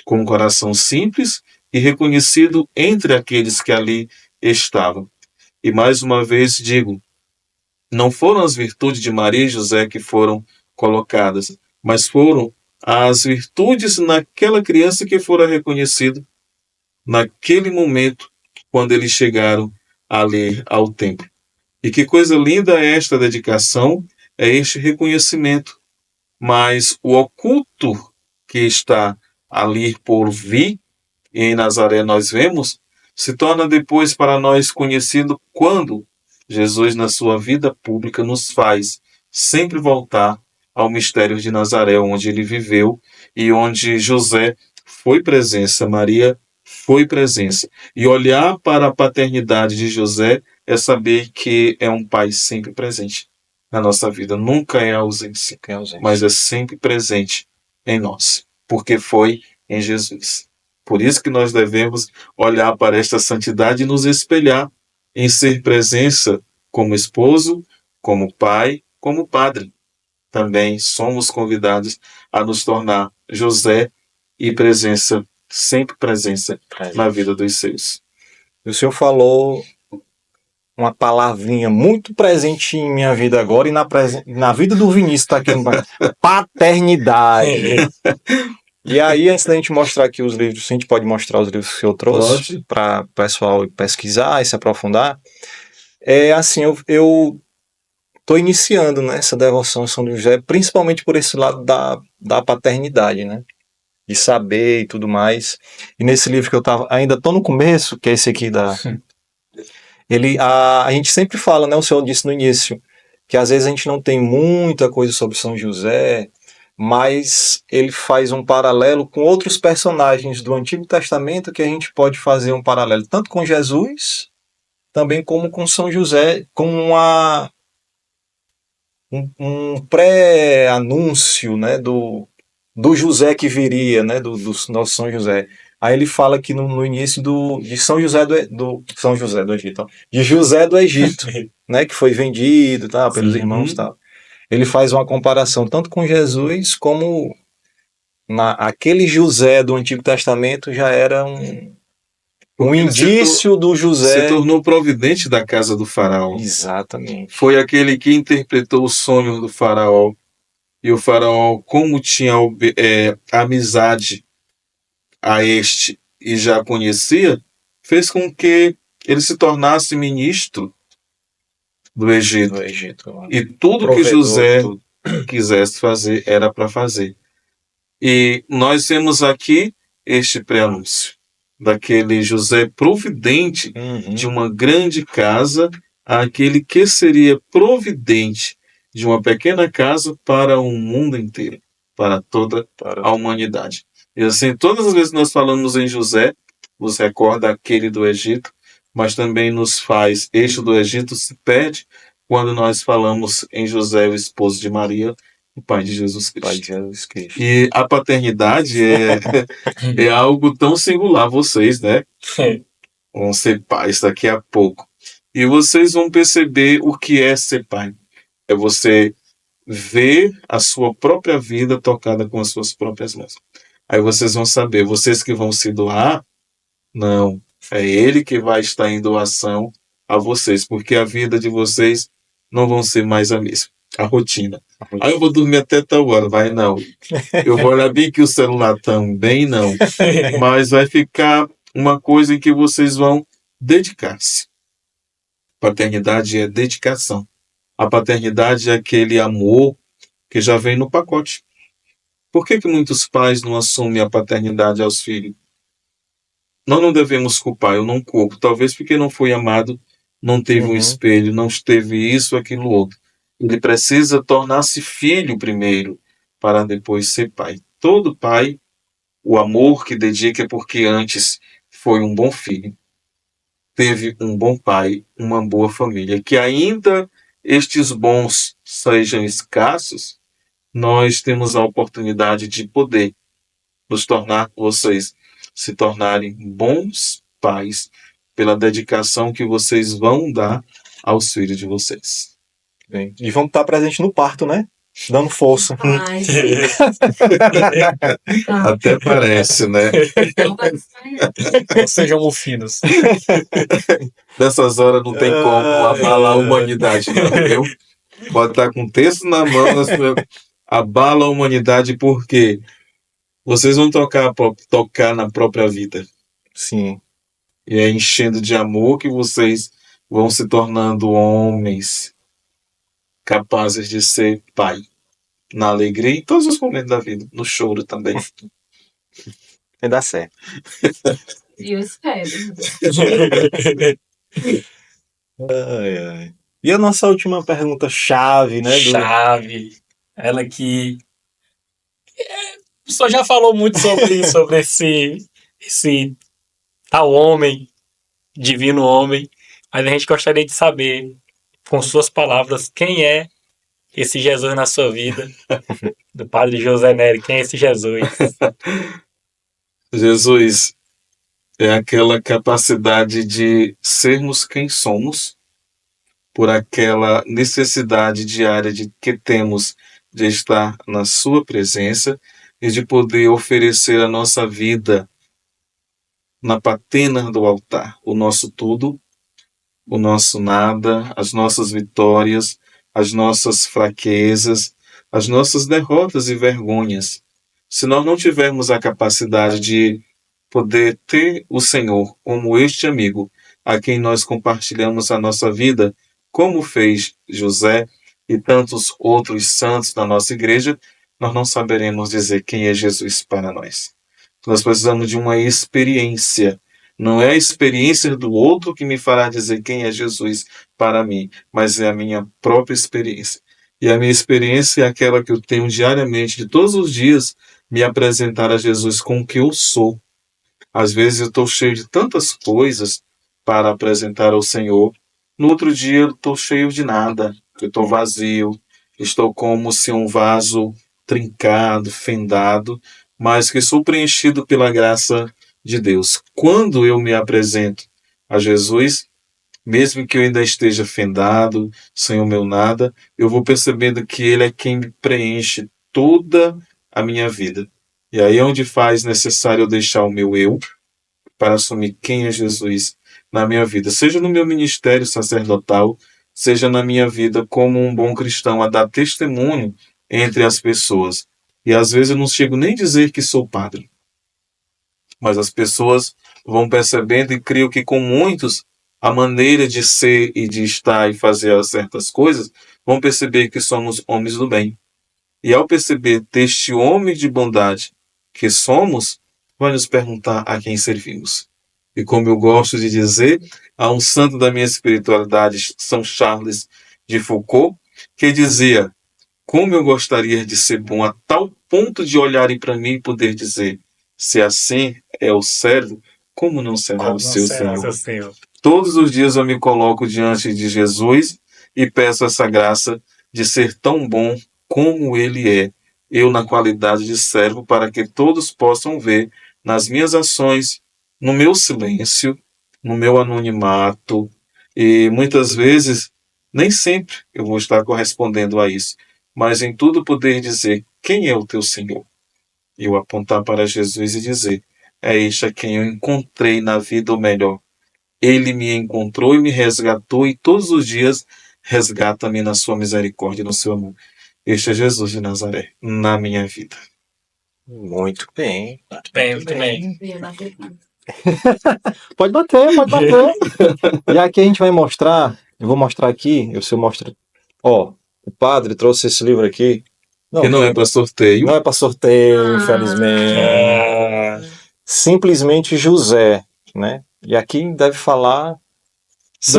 com um coração simples e reconhecido entre aqueles que ali estavam. E mais uma vez digo, não foram as virtudes de Maria e José que foram colocadas, mas foram as virtudes naquela criança que fora reconhecido naquele momento, quando eles chegaram ali ao templo. E que coisa linda é esta dedicação, é este reconhecimento. Mas o oculto que está ali por vir, e em Nazaré nós vemos, se torna depois para nós conhecido quando Jesus, na sua vida pública, nos faz sempre voltar ao mistério de Nazaré, onde ele viveu e onde José foi presença, Maria foi presença. E olhar para a paternidade de José é saber que é um pai sempre presente na nossa vida. Nunca é ausência, mas é sempre presente em nós, porque foi em Jesus. Por isso que nós devemos olhar para esta santidade e nos espelhar em ser presença como esposo, como pai, como padre. Também somos convidados a nos tornar José e presença sempre presença na vida dos seus. O senhor falou uma palavrinha muito presente em minha vida agora e na vida do Vinícius está aqui. Paternidade. E aí, antes da gente mostrar aqui os livros, a gente pode mostrar os livros que eu trouxe para o pessoal pesquisar e se aprofundar. É assim, eu estou iniciando, né, essa devoção a São José, principalmente por esse lado da paternidade, né? De saber e tudo mais. E nesse livro que eu ainda estou no começo, que é esse aqui a gente sempre fala, né, o senhor disse no início, que às vezes a gente não tem muita coisa sobre São José, mas ele faz um paralelo com outros personagens do Antigo Testamento que a gente pode fazer um paralelo, tanto com Jesus, também como com São José, com um pré-anúncio, né, do José que viria, né, do nosso São José. Aí ele fala que no início de São José São José do Egito, ó, de José do Egito, né, que foi vendido, tá, pelos irmãos, tal. Ele faz uma comparação tanto com Jesus como aquele José do Antigo Testamento já era um indício do José. Se tornou providente da casa do faraó. Exatamente. Foi aquele que interpretou o sonho do faraó. E o faraó, como tinha amizade a este e já conhecia, fez com que ele se tornasse ministro do Egito. E tudo que José quisesse fazer era para fazer. E nós temos aqui este pré-anúncio daquele José providente de uma grande casa, aquele que seria providente de uma pequena casa para o mundo inteiro, para toda a humanidade. E assim, todas as vezes que nós falamos em José, nos recorda aquele do Egito, mas também nos faz, este do Egito se perde quando nós falamos em José, o esposo de Maria, o pai de Jesus Cristo. E a paternidade é algo tão singular, vocês, né? Vão ser pais daqui a pouco. E vocês vão perceber o que é ser pai. É você ver a sua própria vida tocada com as suas próprias mãos. Aí vocês vão saber, vocês que vão se doar, não, é ele que vai estar em doação a vocês, porque a vida de vocês não vão ser mais a mesma, a rotina. Aí eu vou dormir até tal hora, vai não. Eu vou olhar bem que o celular também não, mas vai ficar uma coisa em que vocês vão dedicar-se. Paternidade é dedicação. A paternidade é aquele amor que já vem no pacote. Por que muitos pais não assumem a paternidade aos filhos? Nós não devemos culpar, eu não culpo. Talvez porque não foi amado, não teve um espelho, não teve isso, aquilo, outro. Ele precisa tornar-se filho primeiro, para depois ser pai. Todo pai, o amor que dedica é porque antes foi um bom filho. Teve um bom pai, uma boa família. Que ainda estes bons sejam escassos, nós temos a oportunidade de poder nos tornar, vocês se tornarem bons pais pela dedicação que vocês vão dar aos filhos de vocês. Bem, e vamos estar presentes no parto, né? Dando força. Ai, sim. Até parece, né? Não sejam mofinos. Nessas horas não tem como abalar a humanidade, não, viu? Pode estar com o texto na mão, abala a humanidade porque vocês vão tocar na própria vida. Sim. E é enchendo de amor que vocês vão se tornando homens capazes de ser pai. Na alegria e em todos os momentos da vida. No choro também. Vai dar certo. Eu espero. Ai, ai. E a nossa última pergunta chave, né? Chave. Ela que... O senhor já falou muito sobre esse tal homem, divino homem, mas a gente gostaria de saber, com suas palavras, quem é esse Jesus na sua vida, do padre José Nery, quem é esse Jesus? Jesus é aquela capacidade de sermos quem somos, por aquela necessidade diária que temos de estar na sua presença e de poder oferecer a nossa vida na patena do altar, o nosso tudo, o nosso nada, as nossas vitórias, as nossas fraquezas, as nossas derrotas e vergonhas. Se nós não tivermos a capacidade de poder ter o Senhor como este amigo a quem nós compartilhamos a nossa vida, como fez José e tantos outros santos da nossa igreja, nós não saberemos dizer quem é Jesus para nós. Nós precisamos de uma experiência. Não é a experiência do outro que me fará dizer quem é Jesus para mim, mas é a minha própria experiência. E a minha experiência é aquela que eu tenho diariamente, de todos os dias, me apresentar a Jesus com o que eu sou. Às vezes eu estou cheio de tantas coisas para apresentar ao Senhor. No outro dia eu estou cheio de nada. Eu estou vazio. Estou como se um vaso trincado, fendado, mas que sou preenchido pela graça de Deus. Quando eu me apresento a Jesus, mesmo que eu ainda esteja fendado, sem o meu nada, eu vou percebendo que Ele é quem me preenche toda a minha vida. E aí é onde faz necessário eu deixar o meu eu para assumir quem é Jesus na minha vida, seja no meu ministério sacerdotal, seja na minha vida como um bom cristão, a dar testemunho entre as pessoas. E às vezes eu não chego nem a dizer que sou padre, mas as pessoas vão percebendo e creio que com muitos a maneira de ser e de estar e fazer certas coisas vão perceber que somos homens do bem. E ao perceber deste homem de bondade que somos, vai nos perguntar a quem servimos. E como eu gosto de dizer, há um santo da minha espiritualidade, São Charles de Foucault, que dizia: como eu gostaria de ser bom a tal ponto de olharem para mim e poder dizer, se assim é o servo, como não será Como o não seu será Senhor? seu Senhor? Todos os dias eu me coloco diante de Jesus e peço essa graça de ser tão bom como Ele é, eu na qualidade de servo, para que todos possam ver nas minhas ações, no meu silêncio, no meu anonimato, e muitas vezes, nem sempre eu vou estar correspondendo a isso, mas em tudo poder dizer, quem é o teu Senhor? E eu apontar para Jesus e dizer, é este a quem eu encontrei na vida o melhor. Ele me encontrou e me resgatou, e todos os dias resgata-me na sua misericórdia e no seu amor. Este é Jesus de Nazaré, na minha vida. Muito bem. Muito bem, muito bem. Veio na verdade. Pode bater, pode bater. E aqui a gente vai mostrar, eu vou mostrar aqui, eu mostro. Ó, o padre trouxe esse livro aqui. Que não é para sorteio. Não é para sorteio, Ah. infelizmente. Ah, Simplesmente José, né? E aqui deve falar Da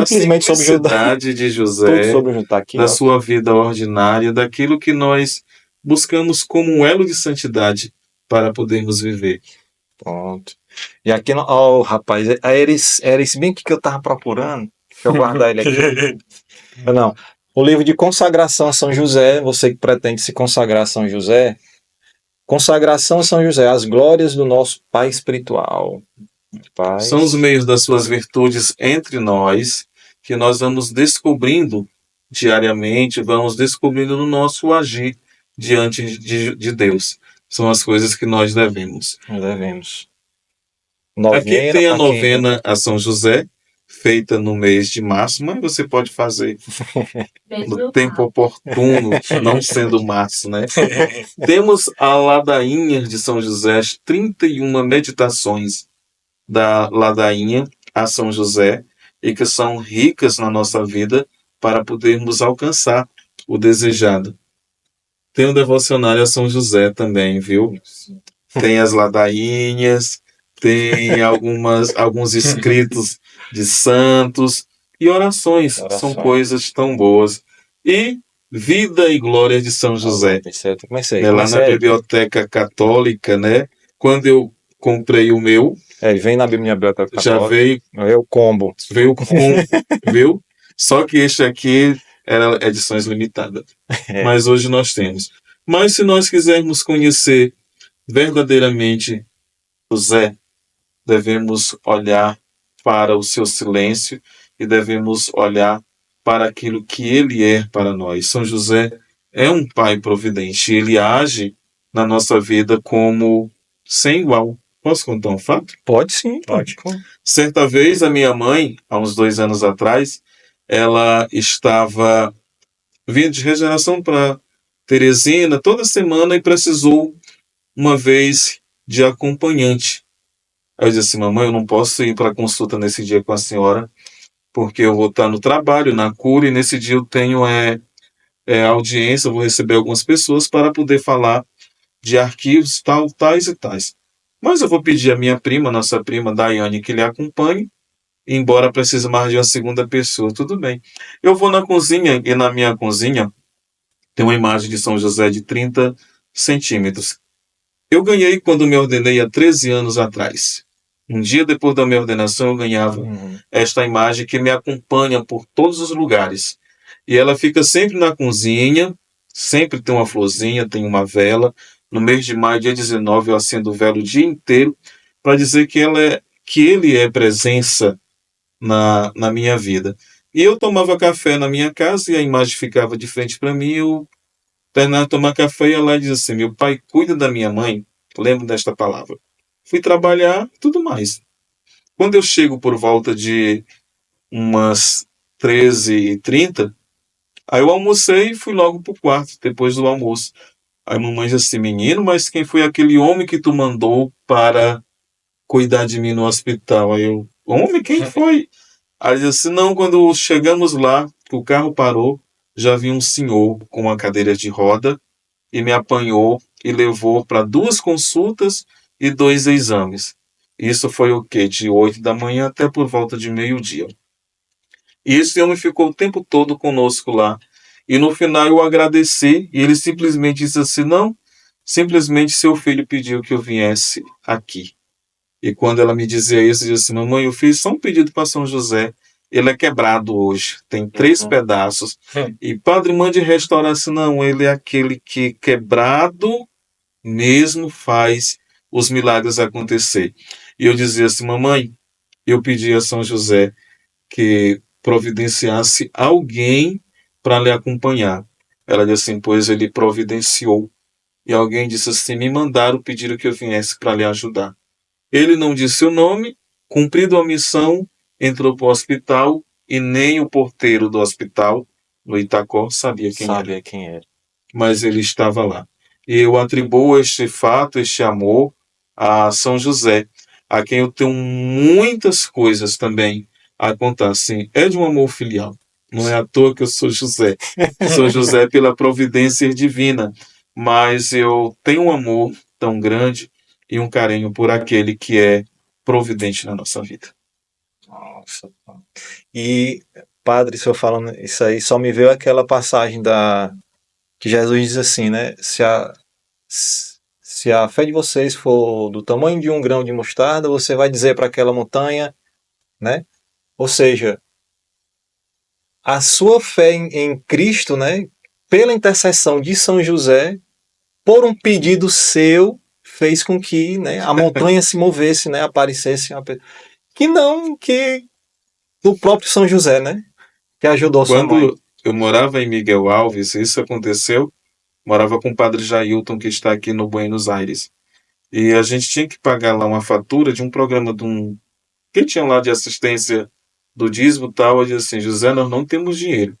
simplesmente sobre José. simplicidade de Tudo José, sobre José. Tá aqui, da ó. sua vida ordinária, daquilo que nós buscamos como um elo de santidade para podermos viver. Pronto. E aqui, ó, rapaz, era esse bem que eu tava procurando. Deixa eu guardar ele aqui. Não. O livro de consagração a São José, você que pretende se consagrar a São José. Consagração a São José, as glórias do nosso Pai espiritual. Pai. São os meios das suas virtudes entre nós que nós vamos descobrindo diariamente, vamos descobrindo no nosso agir diante de Deus. São as coisas que nós devemos. Nós devemos. Aqui tem a pra quem- novena a São José, feita no mês de março, mas você pode fazer Beijo, no meu tempo pai. oportuno, não sendo março, né? Temos a ladainha de São José, as 31 meditações da ladainha a São José, e que são ricas na nossa vida para podermos alcançar o desejado. Tem o devocionário a São José também, viu? Tem as ladainhas, tem alguns escritos de santos e orações. São coisas tão boas. E Vida e Glória de São José. Comecei. Né, lá na Biblioteca Católica, né? Quando eu comprei o meu, Vem na Biblioteca já Católica. veio, É o combo. veio com, viu? Só que este aqui era edições limitadas. Mas hoje nós temos. Mas se nós quisermos conhecer verdadeiramente José, devemos olhar para o seu silêncio e devemos olhar para aquilo que ele é para nós. São José é um pai providente. Ele age na nossa vida como sem igual. Posso contar um fato? Pode sim. Pode. Certa vez, a minha mãe, há uns 2 anos atrás, ela estava vindo de regeneração para Teresina toda semana e precisou, uma vez, de acompanhante. Aí eu disse assim, mamãe, eu não posso ir para a consulta nesse dia com a senhora, porque eu vou estar no trabalho, na cura, e nesse dia eu tenho audiência, eu vou receber algumas pessoas para poder falar de arquivos tais e tais. Mas eu vou pedir à minha prima, nossa prima Daiane, que lhe acompanhe, embora precise mais de uma segunda pessoa. Tudo bem. Eu vou na cozinha, e na minha cozinha tem uma imagem de São José de 30 centímetros. Eu ganhei quando me ordenei há 13 anos atrás. Um dia depois da minha ordenação, eu ganhava esta imagem que me acompanha por todos os lugares. E ela fica sempre na cozinha, sempre tem uma florzinha, tem uma vela. No mês de maio, dia 19, eu acendo o vela o dia inteiro para dizer que ele é presença na minha vida. E eu tomava café na minha casa e a imagem ficava de frente para mim. Eu terminava de tomar café e ia lá e dizia assim, meu pai cuida da minha mãe. Lembro desta palavra. Fui trabalhar e tudo mais. Quando eu chego por volta de umas 13h30, aí eu almocei e fui logo pro quarto, depois do almoço. Aí a mamãe disse assim, menino, mas quem foi aquele homem que tu mandou para cuidar de mim no hospital? Aí eu, homem, quem foi? Aí disse assim, não, quando chegamos lá, que o carro parou, já vi um senhor com uma cadeira de roda e me apanhou e levou para 2 consultas e 2 exames. Isso foi o quê? De 8 da manhã até por volta de meio-dia. E esse homem ficou o tempo todo conosco lá. E no final eu agradeci e ele simplesmente disse assim, não, simplesmente seu filho pediu que eu viesse aqui. E quando ela me dizia isso, eu disse assim, mamãe, eu fiz só um pedido para São José. Ele é quebrado hoje, tem 3 pedaços. E padre, mande restaurar assim, não, ele é aquele que quebrado mesmo faz os milagres acontecer. E eu dizia assim, mamãe, eu pedi a São José que providenciasse alguém para lhe acompanhar. Ela disse assim, pois ele providenciou. E alguém disse assim, me mandaram pedir que eu viesse para lhe ajudar. Ele não disse o nome, cumprido a missão, entrou para o hospital e nem o porteiro do hospital, no Itacó, sabia quem era. Mas ele estava lá. E eu atribuo este fato, este amor, a São José, a quem eu tenho muitas coisas também a contar. Sim, é de um amor filial. Não é à toa que eu sou José. Sou José pela providência divina. Mas eu tenho um amor tão grande e um carinho por aquele que é providente na nossa vida. Nossa. E, padre, o senhor falando isso aí, só me veio aquela passagem que Jesus diz assim, né? Se a fé de vocês for do tamanho de um grão de mostarda, você vai dizer para aquela montanha, né? Ou seja, a sua fé em Cristo, né? Pela intercessão de São José, por um pedido seu, fez com que, né, a montanha se movesse, né? Aparecesse que o próprio São José, né? Que ajudou sua mãe. Quando eu morava em Miguel Alves, isso aconteceu, morava com o padre Jailton, que está aqui no Buenos Aires. E a gente tinha que pagar lá uma fatura de um programa que tinha lá de assistência do dízimo e tal. Eu disse assim, José, nós não temos dinheiro.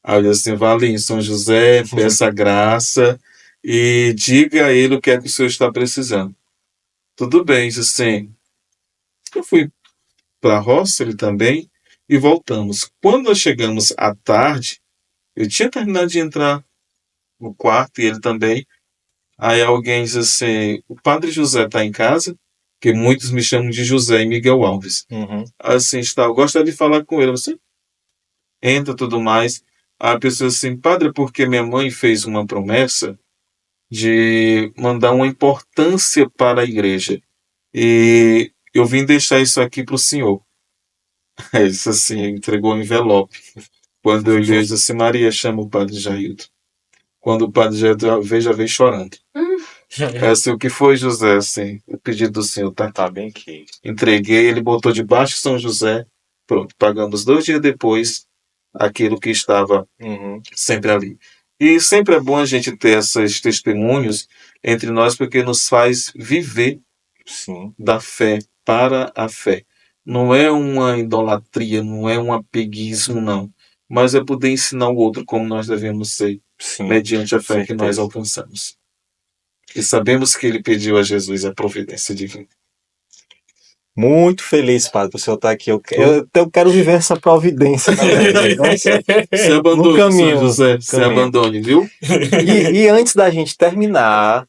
Aí eu disse assim, vá ali em São José, peça graça e diga a ele o que é que o senhor está precisando. Tudo bem, disse assim. Eu fui para a roça, ele também, e voltamos. Quando nós chegamos à tarde, eu tinha terminado de entrar no quarto e ele também. Aí alguém diz assim, o padre José está em casa? Que muitos me chamam de José e Miguel Alves. Assim, está, eu gostaria de falar com ele. Você entra, tudo mais. Aí a pessoa assim, padre, porque minha mãe fez uma promessa de mandar uma importância para a igreja. E eu vim deixar isso aqui para o senhor. Aí disse assim, entregou um envelope. Quando eu li, eu disse assim, Maria, chama o padre Jailton. Quando o padre Jailton veio, já veio chorando. É assim, o que foi, José? Assim, o pedido do senhor tá bem aqui. Entreguei, ele botou debaixo de São José. Pronto, pagamos 2 dias depois aquilo que estava sempre ali. E sempre é bom a gente ter esses testemunhos entre nós, porque nos faz viver Sim. da fé para a fé. Não é uma idolatria, não é um apeguismo, não. Mas é poder ensinar o outro como nós devemos ser, Sim. mediante a fé que nós Certeza. alcançamos. E sabemos que ele pediu a Jesus a providência divina. Muito feliz, padre, por o senhor estar aqui. Eu quero viver essa providência na minha vida. Nossa, Se no abandone, caminho. São José, se caminho. abandone, viu? E antes da gente terminar,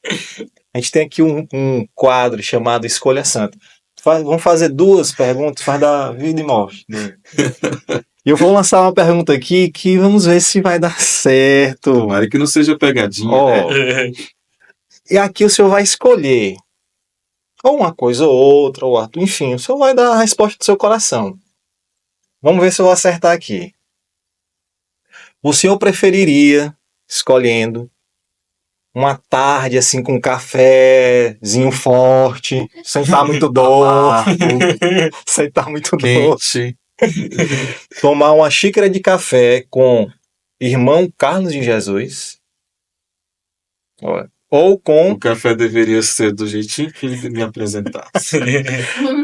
a gente tem aqui um quadro chamado Escolha Santa. Vamos fazer 2 perguntas, faz da vida e morte. E eu vou lançar uma pergunta aqui que vamos ver se vai dar certo. Tomara que não seja pegadinha, Ó, né? E aqui o senhor vai escolher ou uma coisa ou outra, ou enfim, o senhor vai dar a resposta do seu coração. Vamos ver se eu vou acertar aqui. O senhor preferiria, escolhendo, uma tarde assim com um cafezinho forte, sem estar muito doce, sem estar muito doce, Quente. tomar uma xícara de café com irmão Carlos de Jesus, ou com O café deveria ser do jeitinho que ele me apresentasse.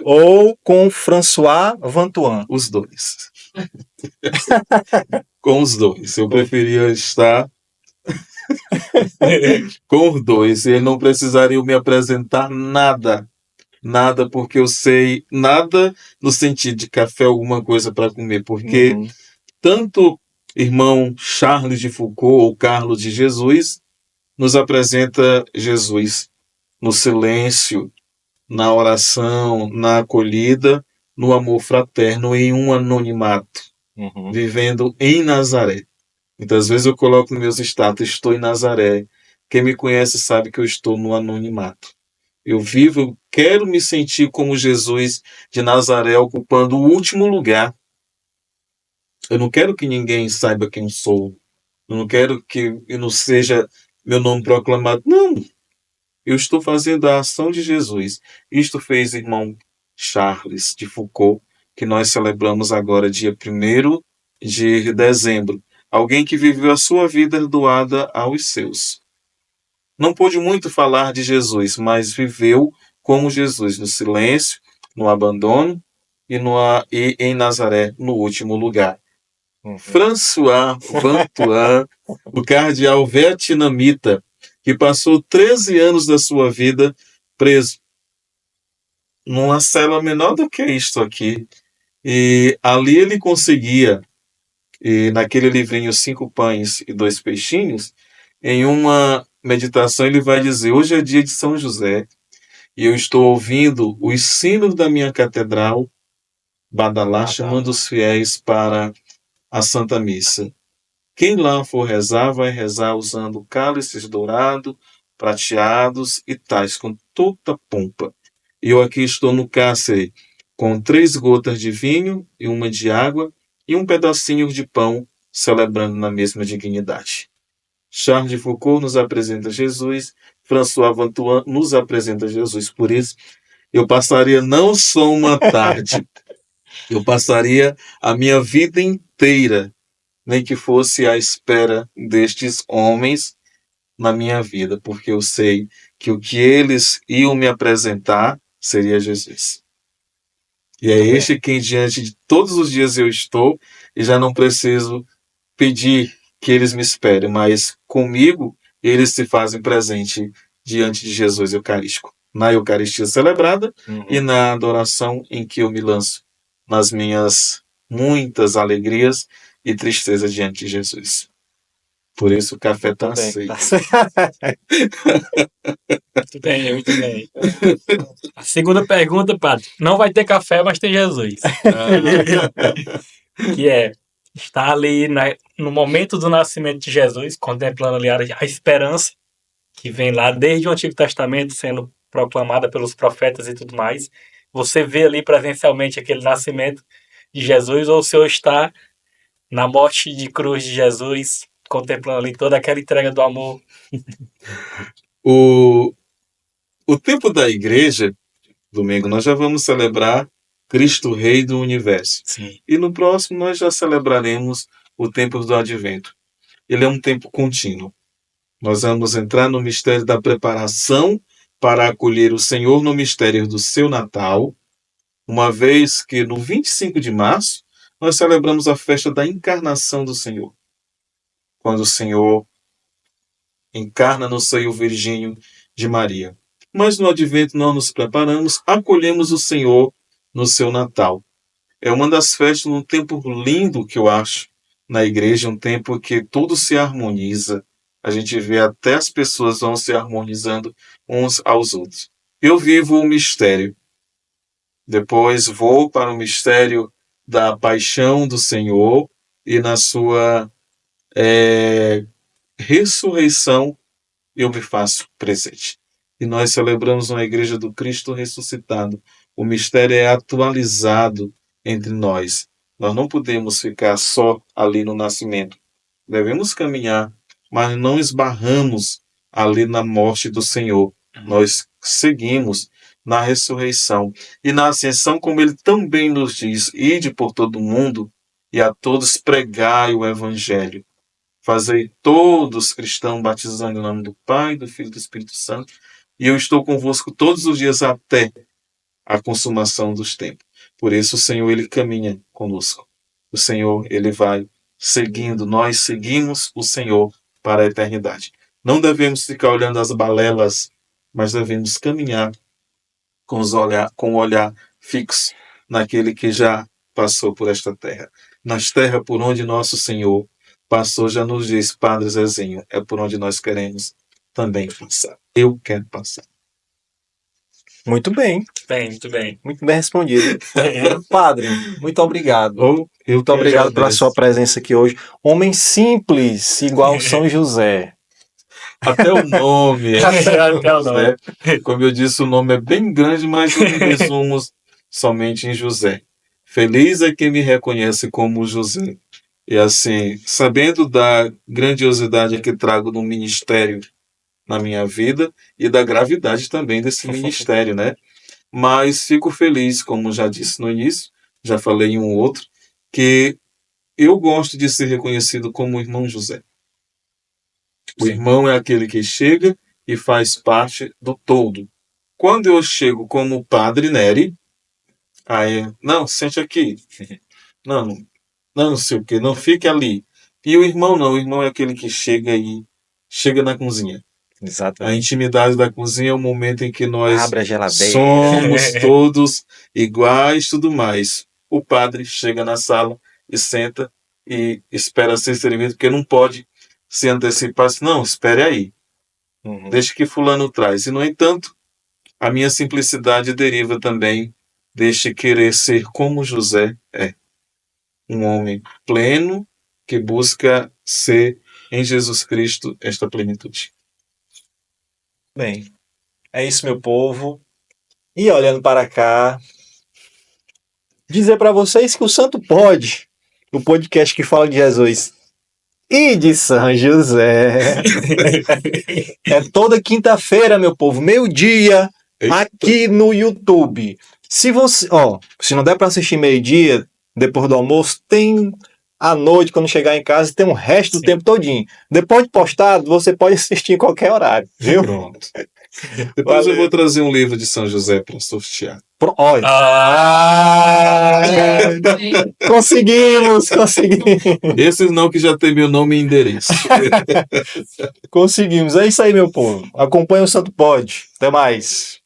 ou com François Vantuan. Os dois. Com os dois. Eu preferia estar com os dois. Eles não precisariam me apresentar nada. Nada, porque eu sei nada no sentido de café, alguma coisa para comer. Porque tanto irmão Charles de Foucault ou Carlos de Jesus nos apresenta Jesus no silêncio, na oração, na acolhida, no amor fraterno, em um anonimato, vivendo em Nazaré. Muitas vezes eu coloco nos meus status, estou em Nazaré. Quem me conhece sabe que eu estou no anonimato. Eu vivo, eu quero me sentir como Jesus de Nazaré, ocupando o último lugar. Eu não quero que ninguém saiba quem sou. Eu não quero que eu não seja meu nome proclamado. Não. Eu estou fazendo a ação de Jesus. Isto fez irmão Charles de Foucault, que nós celebramos agora, dia 1º de dezembro. Alguém que viveu a sua vida doada aos seus. Não pôde muito falar de Jesus, mas viveu como Jesus, no silêncio, no abandono e em Nazaré, no último lugar. François Vantuan, o cardeal vietnamita, que passou 13 anos da sua vida preso numa cela menor do que isto aqui. E ali ele conseguia, naquele livrinho 5 pães e 2 peixinhos, em uma meditação ele vai dizer: hoje é dia de São José e eu estou ouvindo os sinos da minha catedral badalar, chamando os fiéis para a Santa Missa. Quem lá for rezar, vai rezar usando cálices dourados, prateados e tais, com toda pompa. E eu aqui estou no cárcere, com 3 gotas de vinho e uma de água e um pedacinho de pão, celebrando na mesma dignidade. Charles de Foucault nos apresenta Jesus, François Vantuan nos apresenta Jesus. Por isso, eu passaria não só uma tarde, eu passaria a minha vida inteira, nem que fosse à espera destes homens na minha vida, porque eu sei que o que eles iam me apresentar seria Jesus. E é este quem diante de todos os dias eu estou e já não preciso pedir que eles me esperem, mas comigo eles se fazem presente diante de Jesus Eucarístico, na Eucaristia celebrada e na adoração em que eu me lanço nas minhas muitas alegrias e tristezas diante de Jesus. Por isso o café está aceito. Muito bem, muito bem. A segunda pergunta, padre. Não vai ter café, mas tem Jesus. Que é, está ali no momento do nascimento de Jesus, contemplando ali a esperança que vem lá desde o Antigo Testamento, sendo proclamada pelos profetas e tudo mais. Você vê ali presencialmente aquele nascimento de Jesus, ou o senhor está na morte de cruz de Jesus, contemplando ali toda aquela entrega do amor? O tempo da igreja, domingo, nós já vamos celebrar Cristo Rei do Universo. Sim. E no próximo nós já celebraremos o tempo do Advento. Ele é um tempo contínuo. Nós vamos entrar no mistério da preparação para acolher o Senhor no mistério do seu Natal, uma vez que no 25 de março nós celebramos a festa da encarnação do Senhor. Quando o Senhor encarna no seio virgíneo de Maria. Mas no advento nós nos preparamos, acolhemos o Senhor no seu Natal. É uma das festas, um tempo lindo que eu acho na igreja, um tempo que tudo se harmoniza. A gente vê até as pessoas vão se harmonizando uns aos outros. Eu vivo o mistério. Depois vou para o mistério da paixão do Senhor e na sua ressurreição eu me faço presente. E nós celebramos uma igreja do Cristo ressuscitado. O mistério é atualizado entre nós. Nós não podemos ficar só ali no nascimento. Devemos caminhar, mas não esbarramos ali na morte do Senhor. Nós seguimos na ressurreição. E na ascensão, como ele também nos diz, ide por todo o mundo e a todos pregai o evangelho. Fazei todos cristãos, batizando em nome do Pai, do Filho e do Espírito Santo. E eu estou convosco todos os dias até a consumação dos tempos. Por isso o Senhor, ele caminha conosco. O Senhor, ele vai seguindo. Nós seguimos o Senhor para a eternidade. Não devemos ficar olhando as balelas, mas devemos caminhar com o olhar fixo naquele que já passou por esta terra. Nas terras por onde nosso Senhor passou, já nos diz, Padre Zezinho, é por onde nós queremos também passar. Eu quero passar. Muito bem. Muito bem. Muito bem respondido. Padre, muito obrigado. Muito obrigado pela sua presença aqui hoje. Homem simples, igual São José. Até o nome. Até o nome. Como eu disse, o nome é bem grande, mas eu me resumo somente em José. Feliz é quem me reconhece como José. E assim, sabendo da grandiosidade que trago no ministério na minha vida e da gravidade também desse ministério, né? Mas fico feliz, como já disse no início, já falei em um outro, que eu gosto de ser reconhecido como o irmão José. O irmão é aquele que chega e faz parte do todo. Quando eu chego como Padre Nery, aí, não, sente aqui. Não sei o que, não fique ali. E o irmão não, o irmão é aquele que chega na cozinha. Exatamente. A intimidade da cozinha é o momento em que nós Abre a geladeira. somos todos iguais, tudo mais. O padre chega na sala e senta e espera ser servido, porque não pode se antecipar. Não, espere aí. Deixa que fulano traz. E, no entanto, a minha simplicidade deriva também deste querer ser como José é. Um homem pleno que busca ser em Jesus Cristo esta plenitude. Bem, é isso, meu povo. E olhando para cá, dizer para vocês que o Santo Pode, o podcast que fala de Jesus e de São José, é toda quinta-feira, meu povo, meio-dia, aqui no YouTube. Se não der para assistir meio-dia, depois do almoço, tem à noite, quando chegar em casa, tem um resto do tempo todinho. Depois de postado, você pode assistir em qualquer horário, viu? Pronto. Depois eu vou trazer um livro de São José para sortear. Olha. Conseguimos. Esses não, que já tem meu nome e endereço. Conseguimos. É isso aí, meu povo. Acompanha o Santo Pode. Até mais.